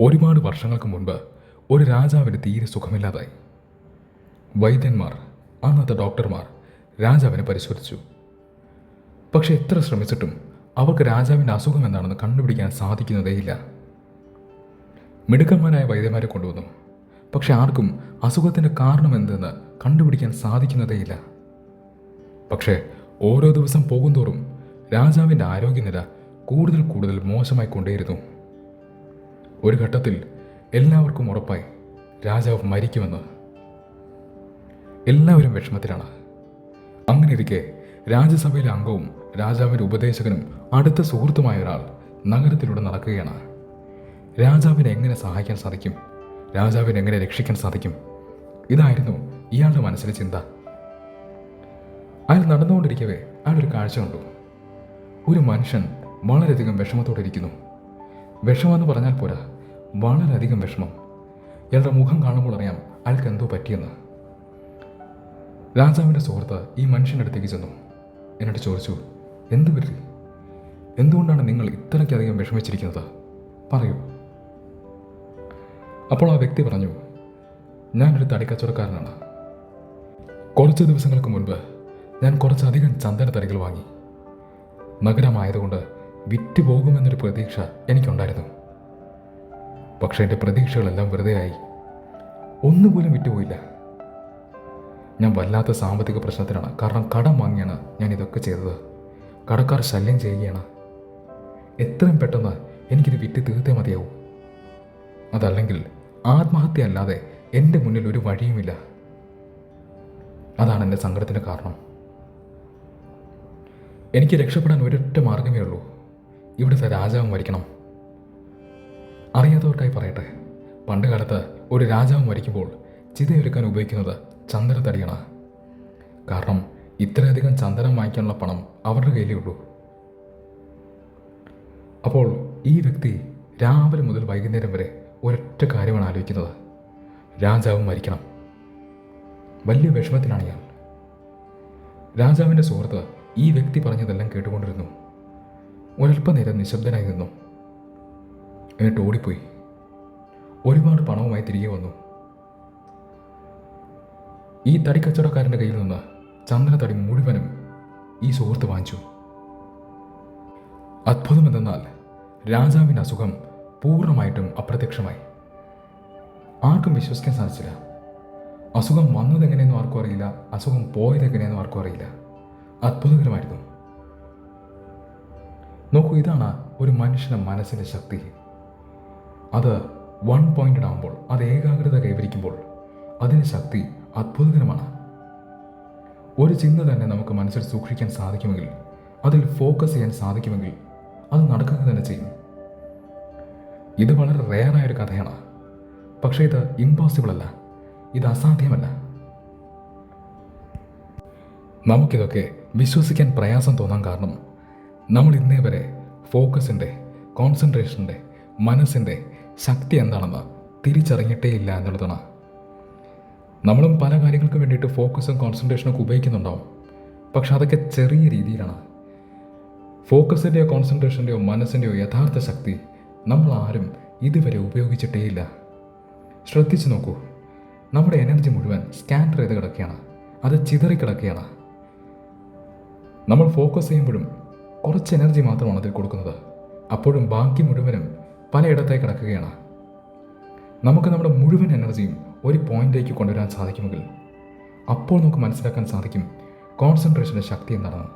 ഒരുപാട് വർഷങ്ങൾക്ക് മുൻപ് ഒരു രാജാവിന് തീരെ സുഖമില്ലാതായി. വൈദ്യന്മാർ, അന്നത്തെ ഡോക്ടർമാർ രാജാവിനെ പരിശോധിച്ചു. പക്ഷെ എത്ര ശ്രമിച്ചിട്ടും അവർക്ക് രാജാവിൻ്റെ അസുഖം എന്താണെന്ന് കണ്ടുപിടിക്കാൻ സാധിക്കുന്നതേയില്ല. മിടുക്കന്മാരായ വൈദ്യന്മാരെ കൊണ്ടുവന്നു. പക്ഷെ ആർക്കും അസുഖത്തിൻ്റെ കാരണം എന്തെന്ന് കണ്ടുപിടിക്കാൻ സാധിക്കുന്നതേയില്ല. പക്ഷേ ഓരോ ദിവസം പോകുന്തോറും രാജാവിൻ്റെ ആരോഗ്യനില കൂടുതൽ കൂടുതൽ മോശമായി കൊണ്ടേയിരുന്നു. ഒരു ഘട്ടത്തിൽ എല്ലാവർക്കും ഉറപ്പായി രാജാവ് മരിക്കുമെന്ന്. എല്ലാവരും വിഷമത്തിലാണ്. അങ്ങനെ ഇരിക്കെ രാജ്യസഭയിലെ അംഗവും രാജാവിൻ്റെ ഉപദേശകനും അടുത്ത സുഹൃത്തുമായ ഒരാൾ നഗരത്തിലൂടെ നടക്കുകയാണ്. രാജാവിനെ എങ്ങനെ സഹായിക്കാൻ സാധിക്കും, രാജാവിനെ എങ്ങനെ രക്ഷിക്കാൻ സാധിക്കും, ഇതായിരുന്നു ഇയാളുടെ മനസ്സിലെ ചിന്ത. അയാൾ നടന്നുകൊണ്ടിരിക്കവേ അയാളൊരു കാഴ്ച കണ്ടു. ഒരു മനുഷ്യൻ വളരെയധികം വിഷമത്തോടെ ഇരിക്കുന്നു. വിഷമെന്ന് പറഞ്ഞാൽ പോരാ, വളരെയധികം വിഷമം. ഇയാളുടെ മുഖം കാണുമ്പോൾ അറിയാം അയാൾക്ക് എന്തോ പറ്റിയെന്ന്. രാജാവിൻ്റെ സുഹൃത്ത് ഈ മനുഷ്യൻ്റെ അടുത്തേക്ക് ചെന്നു. എന്നിട്ട് ചോദിച്ചു, എന്തു പറ്റി? എന്തുകൊണ്ടാണ് നിങ്ങൾ ഇത്രയ്ക്കധികം വിഷമിച്ചിരിക്കുന്നത്? പറയൂ. അപ്പോൾ ആ വ്യക്തി പറഞ്ഞു, ഞാനൊരു തടിക്കച്ചവടക്കാരനാണ്. കുറച്ച് ദിവസങ്ങൾക്ക് മുൻപ് ഞാൻ കുറച്ചധികം ചന്ദന തടികൾ വാങ്ങി. നഗരമായതുകൊണ്ട് വിറ്റ് പോകുമെന്നൊരു പ്രതീക്ഷ എനിക്കുണ്ടായിരുന്നു. പക്ഷേ എൻ്റെ പ്രതീക്ഷകളെല്ലാം വെറുതെയായി. ഒന്നുപോലും വിറ്റുപോയില്ല. ഞാൻ വല്ലാത്ത സാമ്പത്തിക പ്രശ്നത്തിലാണ്. കാരണം കടം വാങ്ങിയാണ് ഞാൻ ഇതൊക്കെ ചെയ്തത്. കടക്കാർ ശല്യം ചെയ്യുകയാണ്. എത്രയും പെട്ടെന്ന് എനിക്കിത് വിറ്റ് തീർത്തേ മതിയാവും. അതല്ലെങ്കിൽ ആത്മഹത്യ അല്ലാതെ എൻ്റെ മുന്നിൽ ഒരു വഴിയുമില്ല. അതാണ് എൻ്റെ സങ്കടത്തിൻ്റെ കാരണം. എനിക്ക് രക്ഷപ്പെടാൻ ഒരൊറ്റ മാർഗമേ ഉള്ളൂ. ഇവിടുത്തെ രാജാവ് മരിക്കണം. അറിയാത്തവർക്കായി പറയട്ടെ, പണ്ട് കാലത്ത് ഒരു രാജാവ് മരിക്കുമ്പോൾ ചിതയൊരുക്കാൻ ഉപയോഗിക്കുന്നത് ചന്ദനത്തടിയാണ്. കാരണം ഇത്രയധികം ചന്ദനം വാങ്ങിക്കാനുള്ള പണം അവരുടെ കയ്യിലേ ഉള്ളൂ. അപ്പോൾ ഈ വ്യക്തി രാവിലെ മുതൽ വൈകുന്നേരം വരെ ഒരൊറ്റ കാര്യമാണ് ആലോചിക്കുന്നത്, രാജാവ് മരിക്കണം. വലിയ വിഷമത്തിലാണ് ഇയാൾ. രാജാവിൻ്റെ സുഹൃത്ത് ഈ വ്യക്തി പറഞ്ഞതെല്ലാം കേട്ടുകൊണ്ടിരുന്നു. ഒരല്പനേരം നിശബ്ദനായി നിന്നു. എന്നിട്ട് ഓടിപ്പോയി. ഒരുപാട് പണവുമായി തിരികെ വന്നു. ഈ തടിക്കച്ചവടക്കാരൻ്റെ കയ്യിൽ നിന്ന് ചന്ദനത്തടി മുഴുവനും ഈ സുഹൃത്ത് വാങ്ങിച്ചു. അത്ഭുതമെന്തെന്നാൽ രാജാവിൻ്റെ അസുഖം പൂർണ്ണമായിട്ടും അപ്രത്യക്ഷമായി. ആർക്കും വിശ്വസിക്കാൻ സാധിച്ചില്ല. അസുഖം വന്നതെങ്ങനെയെന്നും ആർക്കും അറിയില്ല, അസുഖം പോയതെങ്ങനെയെന്നും ആർക്കും അറിയില്ല. അത്ഭുതകരമായിരുന്നു. നോക്കൂ, ഇതാണ് ഒരു മനുഷ്യൻ്റെ മനസ്സിൻ്റെ ശക്തി. അത് വൺ പോയിന്റഡ് ആകുമ്പോൾ, അത് ഏകാഗ്രത കൈവരിക്കുമ്പോൾ അതിൻ്റെ ശക്തി അത്ഭുതകരമാണ്. ഒരു ചിന്ത തന്നെ നമുക്ക് മനസ്സിൽ സൂക്ഷിക്കാൻ സാധിക്കുമെങ്കിൽ, അതിൽ ഫോക്കസ് ചെയ്യാൻ സാധിക്കുമെങ്കിൽ അത് നടക്കുക തന്നെ ചെയ്യും. ഇത് വളരെ റെയറായൊരു കഥയാണ്. പക്ഷേ ഇത് ഇമ്പോസിബിൾ അല്ല, ഇത് അസാധ്യമല്ല. നമുക്കിതൊക്കെ വിശ്വസിക്കാൻ പ്രയാസം തോന്നാൻ കാരണം നമ്മൾ ഇന്നേ വരെ ഫോക്കസിൻ്റെ, കോൺസെൻട്രേഷൻ്റെ, മനസ്സിൻ്റെ ശക്തി എന്താണെന്ന് തിരിച്ചറിഞ്ഞിട്ടേ ഇല്ല എന്നുള്ളതാണ്. നമ്മളും പല കാര്യങ്ങൾക്ക് വേണ്ടിയിട്ട് ഫോക്കസും കോൺസെൻട്രേഷനൊക്കെ ഉപയോഗിക്കുന്നുണ്ടാവും. പക്ഷെ അതൊക്കെ ചെറിയ രീതിയിലാണ്. ഫോക്കസിൻ്റെയോ കോൺസെൻട്രേഷൻ്റെയോ മനസ്സിൻ്റെയോ യഥാർത്ഥ ശക്തി നമ്മൾ ആരും ഇതുവരെ ഉപയോഗിച്ചിട്ടേയില്ല. ശ്രദ്ധിച്ചു നോക്കൂ, നമ്മുടെ എനർജി മുഴുവൻ സ്കാറ്റർ ചെയ്ത് കിടക്കുകയാണ്, അത് ചിതറിക്കിടക്കുകയാണ്. നമ്മൾ ഫോക്കസ് ചെയ്യുമ്പോഴും കുറച്ച് എനർജി മാത്രമാണ് അതിൽ കൊടുക്കുന്നത്. അപ്പോഴും ബാക്കി മുഴുവനും പലയിടത്തായി കിടക്കുകയാണ്. നമുക്ക് നമ്മുടെ മുഴുവൻ എനർജിയും ഒരു പോയിന്റിലേക്ക് കൊണ്ടുവരാൻ സാധിക്കുമെങ്കിൽ അപ്പോൾ നമുക്ക് മനസ്സിലാക്കാൻ സാധിക്കും കോൺസെൻട്രേഷൻ്റെ ശക്തി എന്താണെന്ന്.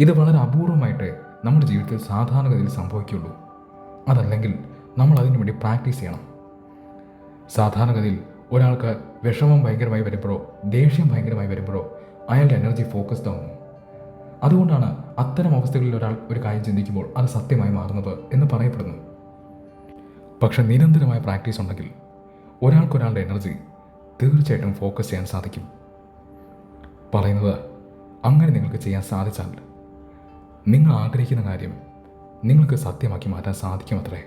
ഇത് വളരെ അപൂർവമായിട്ട് നമ്മുടെ ജീവിതത്തിൽ സാധാരണഗതിയിൽ സംഭവിക്കുകയുള്ളൂ. അതല്ലെങ്കിൽ നമ്മൾ അതിനു വേണ്ടി പ്രാക്ടീസ് ചെയ്യണം. സാധാരണഗതിയിൽ ഒരാൾക്ക് വിഷമം ഭയങ്കരമായി വരുമ്പോഴോ ദേഷ്യം ഭയങ്കരമായി വരുമ്പോഴോ അയാളുടെ എനർജി ഫോക്കസ്ഡ് ആവുന്നു. അതുകൊണ്ടാണ് അത്തരം അവസ്ഥകളിൽ ഒരാൾ ഒരു കാര്യം ചിന്തിക്കുമ്പോൾ അത് സത്യമായി മാറുന്നത് എന്ന് പറയപ്പെടുന്നു. പക്ഷെ നിരന്തരമായ പ്രാക്ടീസ് ഉണ്ടെങ്കിൽ ഒരാൾക്കൊരാളുടെ എനർജി തീർച്ചയായിട്ടും ഫോക്കസ് ചെയ്യാൻ സാധിക്കും. പറയുന്നത് അങ്ങനെ നിങ്ങൾക്ക് ചെയ്യാൻ സാധിച്ചാൽ നിങ്ങൾ ആഗ്രഹിക്കുന്ന കാര്യം നിങ്ങൾക്ക് സത്യമാക്കി മാറ്റാൻ സാധിക്കുമത്രേ.